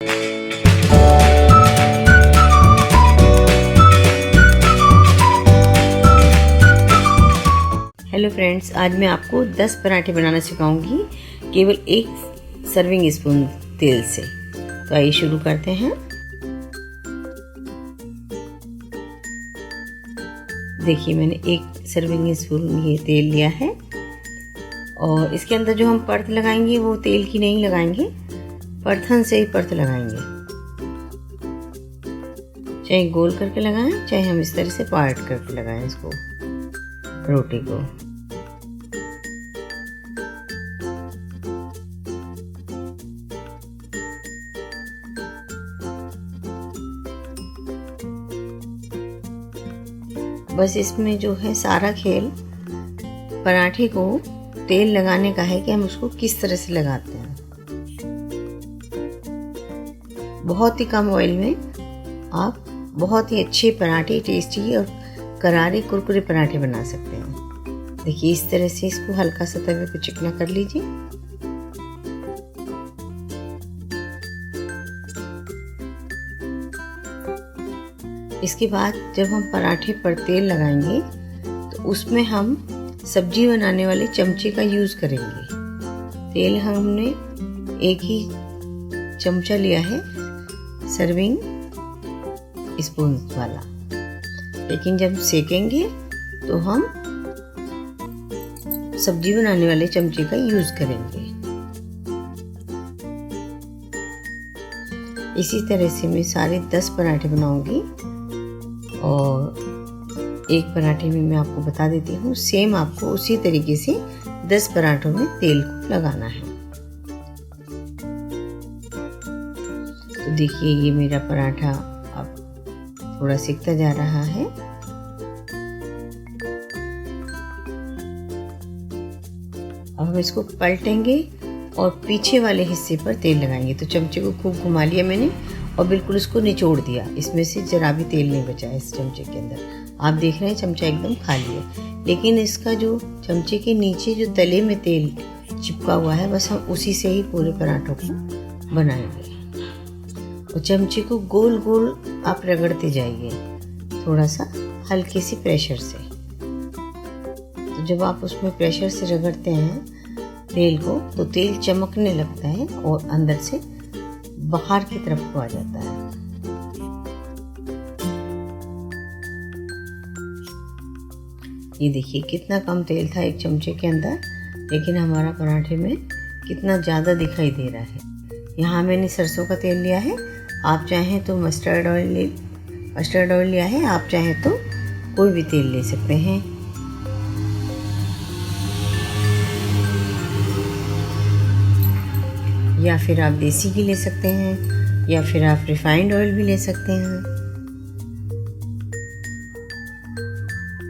Hello friends, आज मैं आपको 10 पराठे बनाना सिखाऊंगी केवल 1 सर्विंग स्पून तेल से। तो आइए शुरू करते हैं। देखिए, मैंने 1 सर्विंग स्पून ये तेल लिया है और इसके अंदर जो हम परत लगाएंगे वो तेल की नहीं लगाएंगे, परथन से ही परत लगाएंगे। चाहे गोल करके लगाएं, चाहे हम इस तरह से पार्ट करके लगाएं इसको, रोटी को। बस इसमें जो है सारा खेल पराठे को तेल लगाने का है कि हम उसको किस तरह से लगाते हैं। बहुत ही कम ऑयल में आप बहुत ही अच्छे पराठे, टेस्टी और करारे कुरकुरे पराठे बना सकते हैं। देखिए, इस तरह से इसको हल्का सा तवे पे चिकना कर लीजिए। इसके बाद जब हम पराठे पर तेल लगाएंगे तो उसमें हम सब्जी बनाने वाले चमचे का यूज़ करेंगे। तेल हमने 1 ही चमचा लिया है, सर्विंग स्पून वाला, लेकिन जब सेकेंगे तो हम सब्जी बनाने वाले चमचे का यूज़ करेंगे। इसी तरह से मैं सारे 10 पराठे बनाऊंगी और एक पराठे में मैं आपको बता देती हूँ, सेम आपको उसी तरीके से 10 पराठों में तेल को लगाना है। तो देखिए, ये मेरा पराठा अब थोड़ा सिकता जा रहा है। अब हम इसको पलटेंगे और पीछे वाले हिस्से पर तेल लगाएंगे। तो चमचे को खूब घुमा लिया मैंने और बिल्कुल उसको निचोड़ दिया। इसमें से जरा भी तेल नहीं बचा है इस चमचे के अंदर। आप देख रहे हैं चमचा एकदम खाली है, लेकिन इसका जो चमचे के नीचे जो तले में तेल चिपका हुआ है, बस हम उसी से ही पूरे पराठों को बनाएंगे। और चमचे को गोल गोल आप रगड़ते जाइए, थोड़ा सा हल्के से प्रेशर से। तो जब आप उसमें प्रेशर से रगड़ते हैं तेल को, तो तेल चमकने लगता है और अंदर से बाहर की तरफ को आ जाता है। ये देखिए, कितना कम तेल था 1 चमचे के अंदर, लेकिन हमारा पराठे में कितना ज़्यादा दिखाई दे रहा है। यहाँ मैंने सरसों का तेल लिया है, आप चाहें तो मस्टर्ड ऑयल लिया है, आप चाहें तो कोई भी तेल ले सकते हैं। या फिर आप देसी घी ले सकते हैं, या फिर आप रिफाइंड ऑयल भी ले सकते हैं।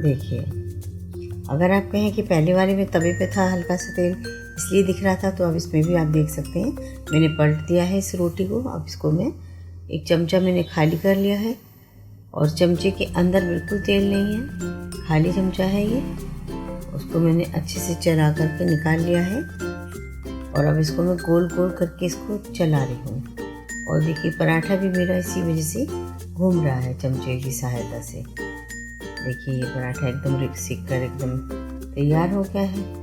देखिए, अगर आप कहें कि पहले वाले में तवे पे था हल्का सा तेल इसलिए दिख रहा था, तो अब इसमें भी आप देख सकते हैं मैंने पलट दिया है इस रोटी को। अब इसको मैं 1 चमचा मैंने खाली कर लिया है और चमचे के अंदर बिल्कुल तेल नहीं है, खाली चमचा है ये। उसको मैंने अच्छे से चला करके निकाल लिया है और अब इसको मैं गोल गोल करके इसको चला रही हूँ। और देखिए, पराठा भी मेरा इसी वजह से घूम रहा है चमचे की सहायता से। देखिए, ये पराठा एकदम सिक कर एकदम तैयार हो गया है।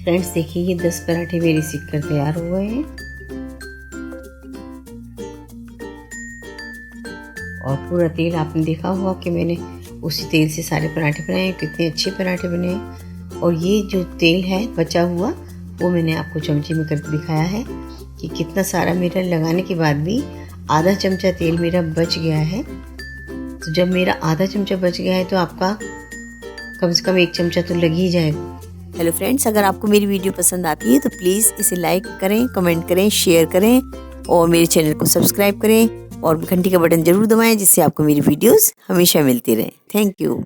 फ्रेंड्स देखिए ये 10 पराठे मेरे सीख कर तैयार हो गए हैं और पूरा तेल आपने देखा होगा कि मैंने उसी तेल से सारे पराठे बनाए हैं। कितने अच्छे पराठे बने हैं। और ये जो तेल है बचा हुआ वो मैंने आपको चमचे में करके दिखाया है कि कितना सारा मेरा लगाने के बाद भी आधा चमचा तेल मेरा बच गया है। तो जब मेरा आधा चमचा बच गया है तो आपका कम से कम 1 चमचा तो लग ही जाएगा। हेलो फ्रेंड्स, अगर आपको मेरी वीडियो पसंद आती है तो प्लीज़ इसे लाइक करें, कमेंट करें, शेयर करें और मेरे चैनल को सब्सक्राइब करें और घंटी का बटन ज़रूर दबाएं जिससे आपको मेरी वीडियोस हमेशा मिलती रहें। Thank you.